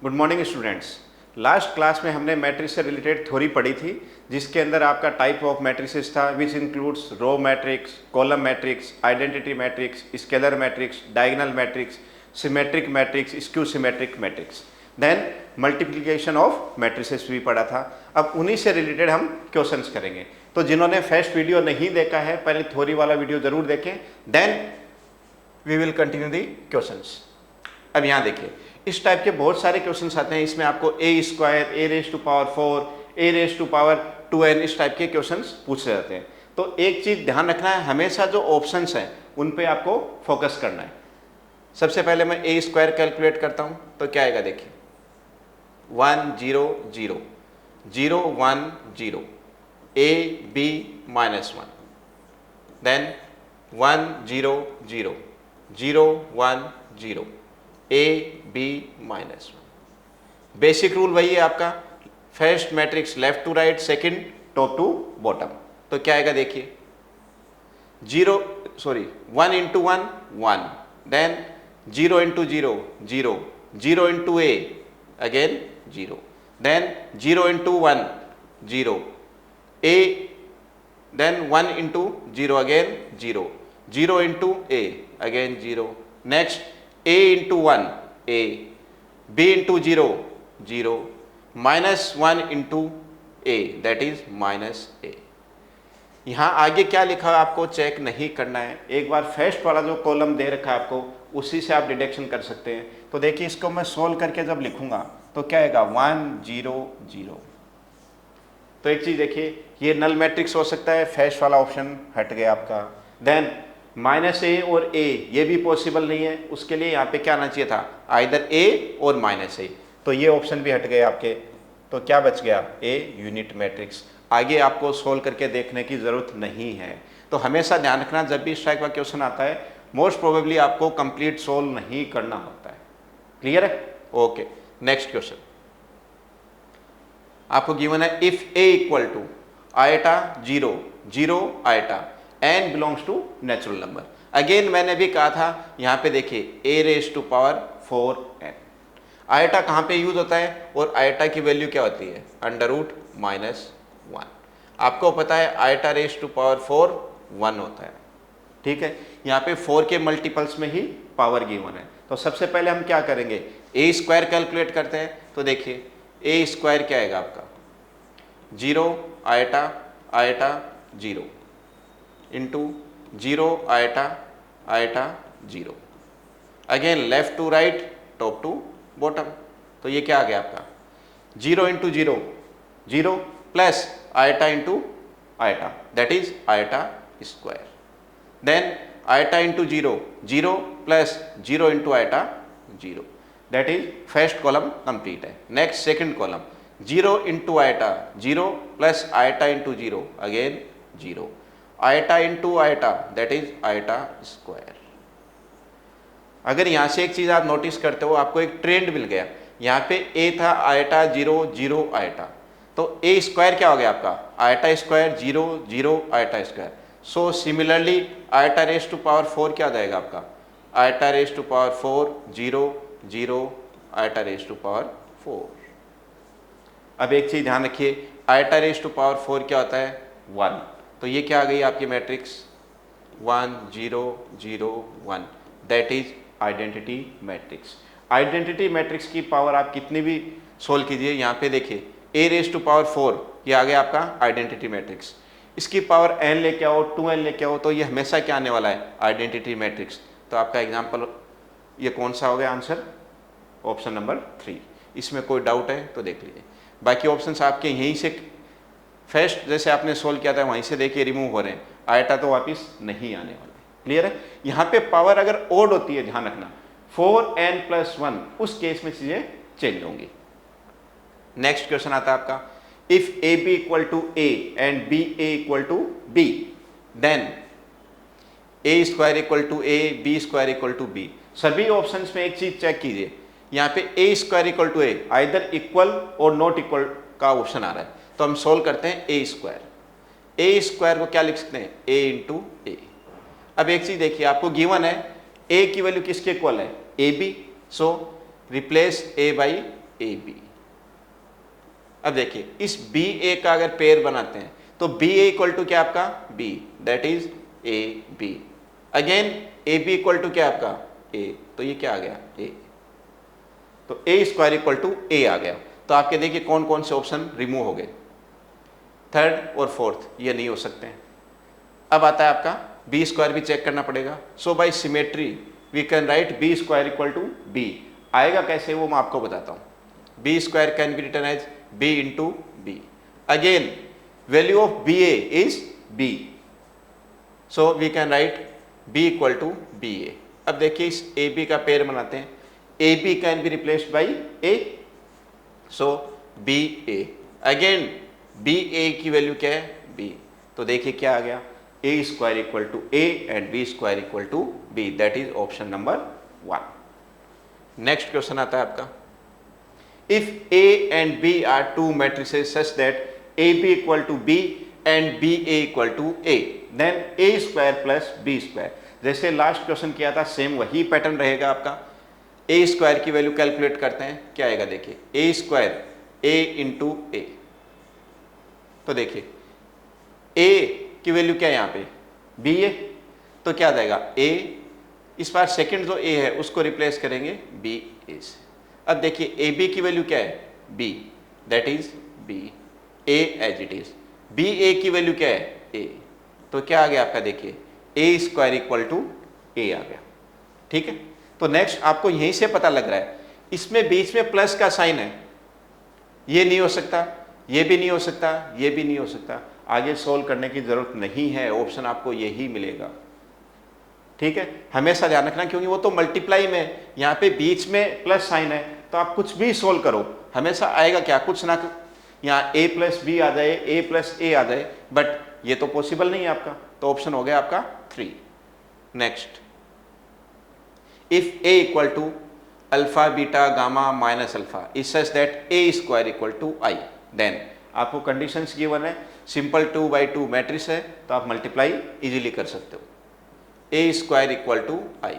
Good morning students. Last class में हमने matrix से रिलेटेड थ्योरी पढ़ी थी, जिसके अंदर आपका टाइप ऑफ मैट्रिसेस था which includes row matrix, column matrix, identity matrix, scalar matrix, diagonal matrix, symmetric matrix, skew symmetric matrix, then multiplication of matrices भी पढ़ा था। अब उन्हीं से रिलेटेड हम क्वेश्चंस करेंगे। तो जिन्होंने फर्स्ट वीडियो नहीं देखा है, पहले थ्योरी वाला वीडियो जरूर देखें, then we will continue the questions. अब यहाँ देखिए, इस टाइप के बहुत सारे क्वेश्चंस आते हैं। इसमें आपको a square, a raise to power 4, a raise to power 2n इस टाइप के क्वेश्चंस पूछे जाते हैं। तो एक चीज ध्यान रखना है, हमेशा जो ऑप्शंस हैं उन पे आपको फोकस करना है। सबसे पहले मैं ए स्क्वायर कैलकुलेट करता हूं, तो क्या आएगा देखिए, 1 0 0 0 1 0 a b -1, then 1 0 0 0 1 0 a b -1। Basic rule वही है आपका, first matrix left to right, second top to bottom. तो क्या आएगा देखिए, 1 into 1 1, then 0 into 0 0 0 into a again 0, then 0 into 1 0 a, then 1 into 0 again 0 0 into a again 0, next a into 1 a, b into 0 0, -1 into a that is -a। यहाँ आगे क्या लिखा है आपको चेक नहीं करना है, एक बार फर्स्ट वाला जो कॉलम दे रखा है आपको उसी से आप डिडक्शन कर सकते हैं। तो देखिए, इसको मैं सोल्व करके जब लिखूंगा तो क्या आएगा 1 0 0। तो एक चीज देखिए, ये नल मैट्रिक्स हो सकता है, फर्स्ट वाला ऑप्शन हट गया आपका। देन -a और a ये भी पॉसिबल नहीं है, उसके लिए यहाँ पे क्या आना चाहिए था, आइदर a और -a। तो ये ऑप्शन भी हट गए आपके। तो क्या बच गया, a यूनिट मैट्रिक्स। आगे आपको सोल्व करके देखने की जरूरत नहीं है। तो हमेशा ध्यान रखना, जब भी इस टाइप का क्वेश्चन आता है मोस्ट प्रोबेबली आपको कंप्लीट सोल्व नहीं करना होता है। क्लियर है? ओके, नेक्स्ट क्वेश्चन आपको गिवन है, if a equal to iota 0 0 iota n belongs to natural number. Again मैंने भी कहा था, यहाँ पे देखिए a raise to power 4n। Iota कहाँ पे यूज होता है, और आयटा की वैल्यू क्या होती है, √-1। आपको पता है आयटा रेज टू पावर 4 1 होता है। ठीक है, यहाँ पे 4 के मल्टीपल्स में ही पावर गिवन है। तो सबसे पहले हम क्या करेंगे, a स्क्वायर कैलकुलेट करते हैं। तो देखिए a स्क्वायर क्या आएगा आपका, 0 iota iota 0 into 0 iota iota 0, again left to right, top to bottom. तो ये क्या आ गया आपका, 0 into 0 0 plus iota into iota that is iota square, then iota into 0 0 plus 0 into iota 0, that is first column complete है। Next second column, 0 into iota 0 plus iota into 0 again 0, iota into iota that is iota square. अगर यहां से एक चीज आप notice करते हो, आपको एक ट्रेंड मिल गया। यहाँ पे a था आयटा 0 0 आयटा, तो a स्क्वायर क्या हो गया आपका, iota square 0 0 iota square. So similarly iota raise to power 4 क्या आ जाएगा आपका, iota raise to power 4 0 0 iota raise to power 4। अब एक चीज ध्यान रखिए, आयटा रेज टू पावर 4 क्या होता है, 1। तो ये क्या आ गई आपकी matrix, 1 0 0 1, that is identity matrix. Identity matrix की पावर आप कितनी भी सोल्व कीजिए, यहाँ पे देखिए a रेज टू पावर 4 ये आ गया आपका आइडेंटिटी मैट्रिक्स। इसकी पावर n लेके आओ, 2n लेके आओ, तो ये हमेशा क्या आने वाला है, आइडेंटिटी मैट्रिक्स। तो आपका एग्जाम्पल ये कौन सा हो गया आंसर, ऑप्शन नंबर 3। इसमें कोई डाउट है तो देख लीजिए। बाकी ऑप्शंस आपके यहीं से फर्स्ट जैसे आपने सोल्व किया था वहीं से देखिए रिमूव हो रहे हैं, आयटा तो वापस नहीं आने वाला। क्लियर है? यहाँ पे पावर अगर ओड होती है, ध्यान रखना 4n+1, उस केस में चीजें चेंज होंगी। नेक्स्ट क्वेश्चन आता है आपका, if A B equal to A and B A equal to B, then A square equal to A, B square equal to B. सभी ऑप्शंस में एक चीज चेक कीजिए, यहाँ पे A square equal to A, either equal और not equal का option आ रहा है। तो हम सोल्व करते हैं ए स्क्वायर। ए स्क्वायर को क्या लिख सकते हैं, ए इंटू ए। अब एक चीज देखिए, आपको गिवन है ए की वैल्यू किसके इक्वल है, A B. So replace A by A B. अब देखिए इस बी ए का अगर पेयर बनाते हैं तो बी ए इक्वल टू क्या आपका B, that is A B. Again A B equal to क्या आपका ए, तो ये क्या आ गया ए, तो ए स्क्वायर इक्वल टू ए आ गया। तो आपके देखिए कौन कौन से ऑप्शन रिमूव हो गए, थर्ड और फोर्थ ये नहीं हो सकते हैं। अब आता है आपका बी स्क्वायर भी चेक करना पड़ेगा। So by symmetry we can write B square equal to B. आएगा कैसे वो मैं आपको बताता हूं। B square can be written as B into B. Again value of B A is B, so we can write B equal to B A. अब देखिए इस ए बी का पेयर बनाते हैं, A B can be replaced by A, so B A. Again B A की value क्या है B, तो देखिए क्या आ गया A square equal to A and B square equal to B, that is option number 1। Next question आता है आपका, if A and B are two matrices such that A B equal to B and B A equal to A, then A square plus B square. जैसे last question किया था same वही pattern रहेगा आपका। A square की value calculate करते हैं, क्या आएगा देखिए ए स्क्वायर ए इंटू ए। तो देखिए ए की वैल्यू क्या है यहाँ पे बी ए, तो क्या आ जाएगा ए, इस बार सेकंड जो ए है उसको रिप्लेस करेंगे बी ए से। अब देखिए ए बी की वैल्यू क्या है B, that is B A as it is. B A की वैल्यू क्या है ए, तो क्या आ गया आपका देखिए ए स्क्वायर इक्वल टू ए आ गया। ठीक है, तो नेक्स्ट आपको यहीं से पता लग रहा है इसमें बीच में प्लस का साइन है, ये नहीं हो सकता, ये भी नहीं हो सकता, ये भी नहीं हो सकता। आगे सोल्व करने की जरूरत नहीं है, ऑप्शन आपको यही मिलेगा। ठीक है, हमेशा ध्यान रखना क्योंकि वो तो मल्टीप्लाई में, यहाँ पे बीच में प्लस साइन है, तो आप कुछ भी सोल्व करो हमेशा आएगा क्या कुछ ना, यहाँ ए प्लस बी आ जाए, ए प्लस ए आ जाए, बट ये तो पॉसिबल नहीं है आपका, तो ऑप्शन हो गया आपका 3। Next, if A equal to alpha beta gamma minus alpha is such that A square equal to I, then आपको कंडीशंस गिवन है, सिंपल 2/2 मैट्रिक्स है तो आप मल्टीप्लाई इजीली कर सकते हो। A square equal to I,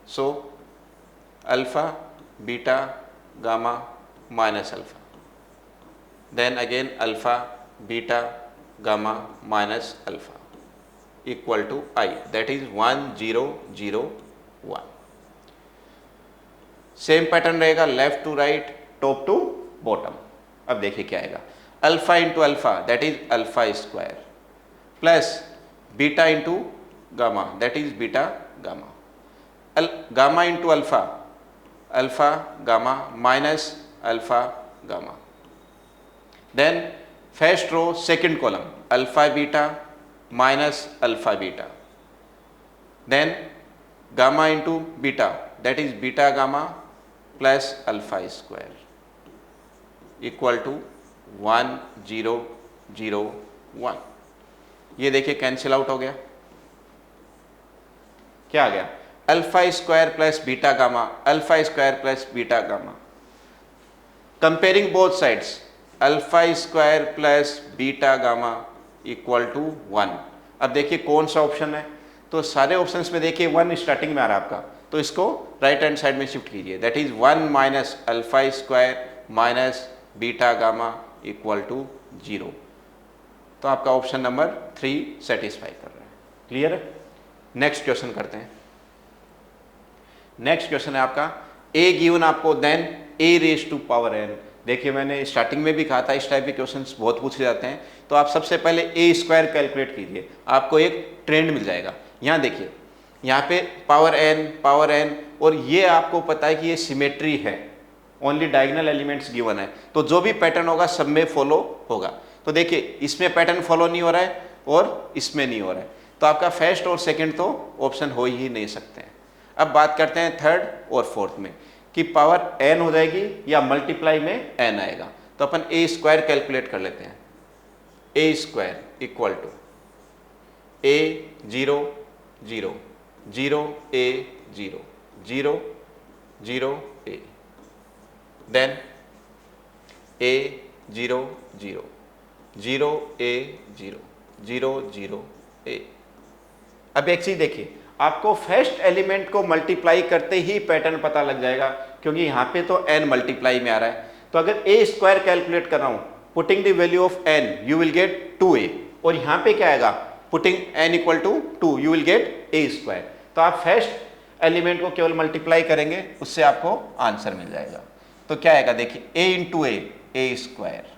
so alpha beta gamma minus alpha, then again alpha beta gamma minus alpha equal to I, that is 1 0 0 1। Same pattern रहेगा left to right, top to bottom. अब देखिए क्या आएगा, alpha into alpha that is alpha square plus beta into gamma that is beta gamma, gamma into alpha alpha gamma minus alpha gamma, then first row second column alpha beta minus alpha beta, then gamma into beta that is beta gamma plus alpha square equal to 1 0 0 1। ये देखिए cancel out हो गया, क्या आ गया alpha square plus beta gamma, alpha square plus beta gamma, comparing both sides alpha square plus beta gamma equal to 1। अब देखिए कौन सा ऑप्शन है, तो सारे ऑप्शंस में देखिए 1 स्टार्टिंग में आ रहा है आपका, तो इसको राइट हैंड साइड में शिफ्ट कीजिए, that is 1 minus alpha square minus beta gamma equal to 0। तो आपका ऑप्शन नंबर 3 सेटिस्फाई कर रहा है। क्लियर है? नेक्स्ट क्वेश्चन करते हैं। नेक्स्ट क्वेश्चन है आपका ए गिवन आपको then A raise to power n. देखिए मैंने स्टार्टिंग में भी कहा था इस टाइप के क्वेश्चंस बहुत पूछे जाते हैं, तो आप सबसे पहले ए स्क्वायर कैलकुलेट कीजिए, आपको एक ट्रेंड मिल जाएगा। यहाँ देखिए यहाँ पे पावर एन और ये आपको पता है कि ये सिमेट्री है, ओनली डायगोनल एलिमेंट्स गिवन है, तो जो भी पैटर्न होगा सब में फॉलो होगा। तो देखिए इसमें पैटर्न फॉलो नहीं हो रहा है और इसमें नहीं हो रहा है, तो आपका फर्स्ट और सेकंड तो ऑप्शन हो ही नहीं सकते हैं। अब बात करते हैं थर्ड और फोर्थ में कि पावर एन हो जाएगी या मल्टीप्लाई में एन आएगा, तो अपन ए स्क्वायर कैलकुलेट कर लेते हैं। ए square equal to A 0 0 0 a 0 0 0 a, then a 0 0 0 a 0 0 0 a। अब एक चीज देखिए, आपको फर्स्ट एलिमेंट को मल्टीप्लाई करते ही पैटर्न पता लग जाएगा, क्योंकि यहाँ पे तो n मल्टीप्लाई में आ रहा है। तो अगर a स्क्वायर कैलकुलेट कर रहा हूँ, putting the value of n you will get 2a, और यहाँ पे क्या आएगा, putting n equal to 2 you will get a square. तो आप फर्स्ट एलिमेंट को केवल मल्टीप्लाई करेंगे, उससे आपको आंसर मिल जाएगा। तो क्या आएगा, देखिए a into a square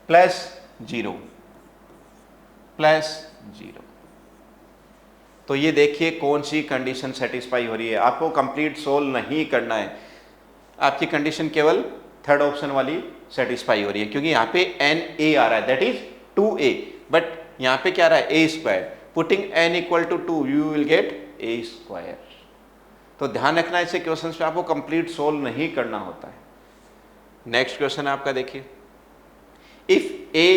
plus 0 plus 0। तो ये देखिए कौन सी कंडीशन सेटिस्फाई हो रही है। आपको कंप्लीट सोल्व नहीं करना है, आपकी कंडीशन केवल थर्ड ऑप्शन वाली सेटिस्फाई हो रही है, क्योंकि यहाँ पे एन ए आ रहा है, दैट इज 2a, बट यहाँ पे क्या आ रहा है, a square. Putting n equal to 2 you will get a square. तो ध्यान रखना, ऐसे क्वेश्चन पे आपको कंप्लीट सोल्व नहीं करना होता है। नेक्स्ट क्वेश्चन आपका देखिए, if a,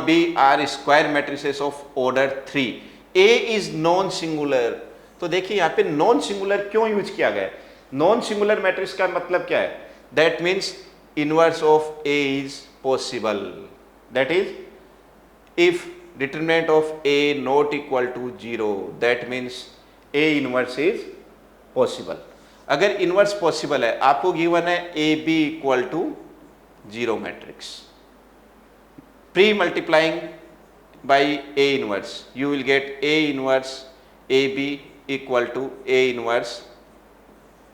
b are square matrices of order 3, a is non singular. तो देखिए यहाँ पे नॉन सिंगुलर क्यों यूज किया गया है। नॉन सिंगुलर मैट्रिक्स का मतलब क्या है, that means inverse of a is possible, that is if determinant of a not equal to 0, that means a inverse is possible. अगर इनवर्स पॉसिबल है, आपको गिवन है A B equal to 0 matrix, pre multiplying by A inverse you will get A inverse AB equal to A inverse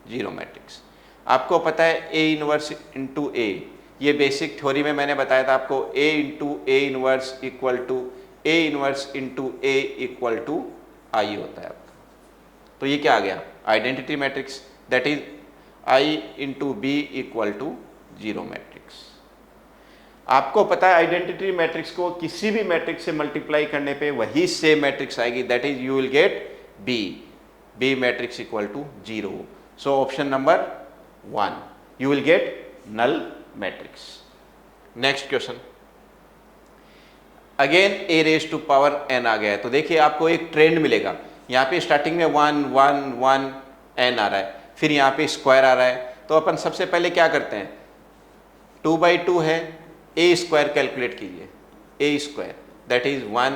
0 matrix. आपको पता है A inverse into A, ये basic theory में मैंने बताया था आपको, A into A inverse equal to A inverse into A equal to I होता है आपका। तो ये क्या आ गया, identity matrix, that is I into B equal to 0 matrix. आपको पता है आइडेंटिटी मैट्रिक्स को किसी भी मैट्रिक्स से मल्टीप्लाई करने पे वही सेम मैट्रिक्स आएगी, that is you will get B matrix equal to 0। So option number 1 you will get null matrix. Next question, again a raise to power n आ गया है। तो देखिए आपको एक ट्रेंड मिलेगा, यहाँ पे स्टार्टिंग में 1 1 1 n आ रहा है, फिर यहाँ पे स्क्वायर आ रहा है। तो अपन सबसे पहले क्या करते हैं, 2/2 है, a स्क्वायर कैलकुलेट कीजिए, a square that is 1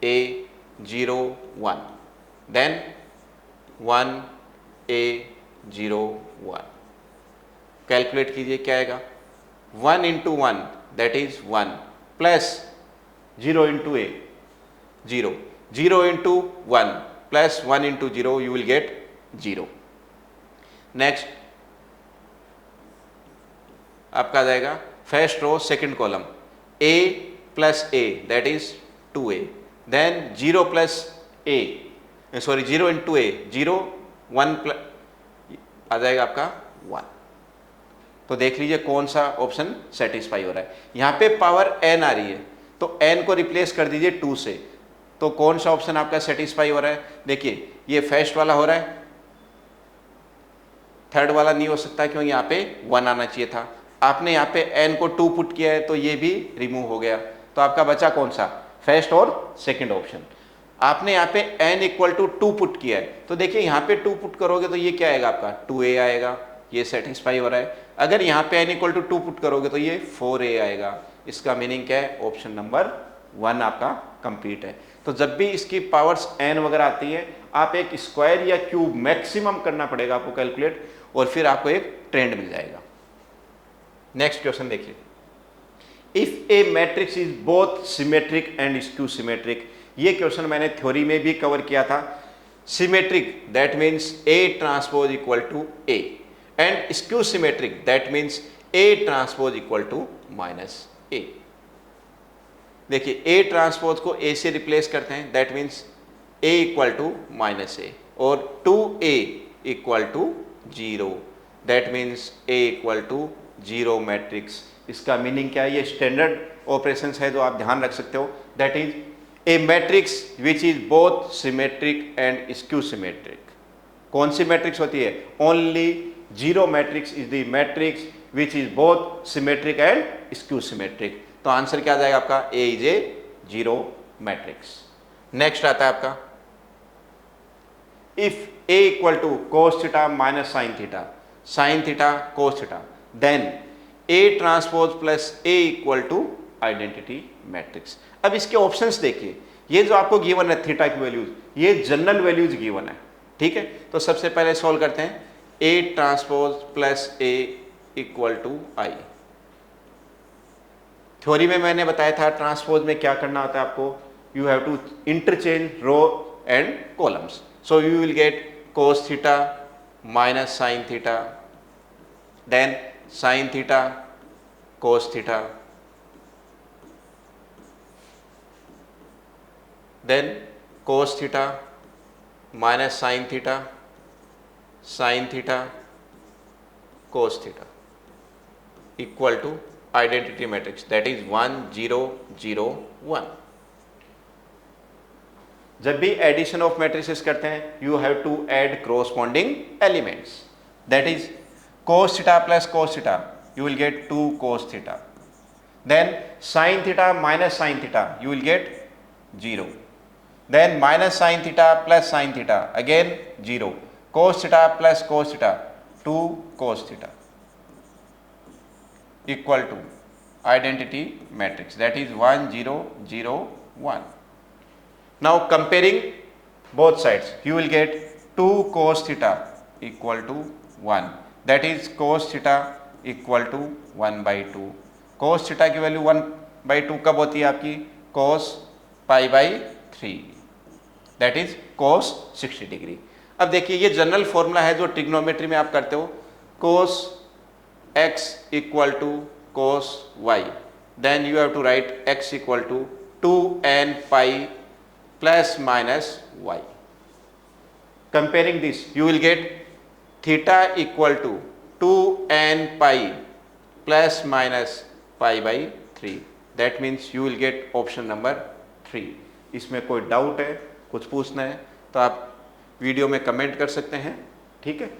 a 0 1, then 1 a 0 1 calculate कीजिए, क्या आएगा, 1 into 1 that is 1 plus 0 into a 0, 0 into 1 plus 1 into 0 you will get 0। Next आपका आ जाएगा first row second column, a plus a that is 2a, then 0 plus a, sorry 0 into a 0 1 plus आ जाएगा आपका 1। तो देख लीजिए कौन सा ऑप्शन सेटिस्फाई हो रहा है। यहाँ पे पावर n आ रही है, तो n को रिप्लेस कर दीजिए 2 से, तो कौन सा ऑप्शन आपका सेटिस्फाई हो रहा है। देखिए ये फर्स्ट वाला हो रहा है, थर्ड वाला नहीं हो सकता क्योंकि यहाँ पे 1 आना चाहिए था। आपने यहाँ पे n को 2 पुट किया है तो ये भी रिमूव हो गया, तो आपका बचा कौन सा, फर्स्ट और सेकंड ऑप्शन। आपने यहाँ पे n इक्वल टू 2 पुट किया है, तो देखिए यहाँ पे 2 पुट करोगे तो ये क्या आएगा आपका 2a आएगा, ये सेटिस्फाई हो रहा है। अगर यहाँ पे n इक्वल टू 2 पुट करोगे तो ये 4a आएगा। इसका मीनिंग क्या है, ऑप्शन नंबर 1 आपका कंप्लीट है। तो जब भी इसकी पावर्स n वगैरह आती है, आप एक स्क्वायर या क्यूब मैक्सिमम करना पड़ेगा आपको कैलकुलेट, और फिर आपको एक ट्रेंड मिल जाएगा। नेक्स्ट क्वेश्चन देखिए, if A matrix is both symmetric and skew symmetric. ये क्वेश्चन मैंने थ्योरी में भी कवर किया था। Symmetric that means A transpose equal to A, and skew symmetric that means A transpose equal to minus A। देखिए A transpose को A से replace करते हैं, that means A equal to minus A, और 2A equal to 0, that means A equal to 0 matrix. इसका meaning क्या है, ये स्टैंडर्ड ऑपरेशंस है जो आप ध्यान रख सकते हो, that is a matrix which is both symmetric and skew symmetric. कौन सी मैट्रिक्स होती है, only 0 matrix is the matrix which is both symmetric and skew symmetric. तो आंसर क्या आ जाएगा आपका, A is a 0 matrix. Next आता है आपका, if a equal to cos theta minus sine theta, sine theta cos theta, then A transpose plus A equal to identity matrix. अब इसके ऑप्शंस देखिए, ये जो आपको गिवन है थीटा की वैल्यूज, ये जनरल वैल्यूज गिवन है, ठीक है। तो सबसे पहले सॉल्व करते हैं, A transpose plus A equal to I. Theory में मैंने बताया था ट्रांसपोज में क्या करना होता है आपको, you have to interchange row and columns, so you will get cos theta minus sine theta, then sine theta cos theta, then cos theta minus sine theta, sine theta cos theta equal to identity matrix, that is 1 0 0 1। जब भी addition of matrices करते हैं you have to add corresponding elements, that is cos theta plus cos theta, you will get 2 cos theta, then sin theta minus sin theta, you will get 0, then minus sin theta plus sin theta, again 0, cos theta plus cos theta, 2 cos theta equal to identity matrix, that is 1 0 0 1। now comparing both sides you will get 2 cos theta equal to 1, that is cos theta equal to 1/2। cos theta की वैल्यू 1/2 कब होती है आपकी, cos π/3, that is cos 60 degree. अब देखिए ये general formula है जो ट्रिग्नोमेट्री में आप करते हो, cos x equal to cos y, then you have to write x equal to 2n pi plus minus y। Comparing this you will get theta equal to 2n pi plus minus π/3, that means you will get option number 3। इसमें कोई doubt है, कुछ पूछना है तो आप video में comment कर सकते हैं, ठीक है।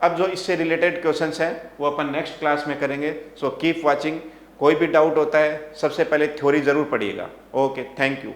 अब जो इससे रिलेटेड क्वेश्चंस हैं वो अपन नेक्स्ट क्लास में करेंगे, सो कीप वाचिंग। कोई भी डाउट होता है सबसे पहले थ्योरी ज़रूर पढ़िएगा। Okay, thank you.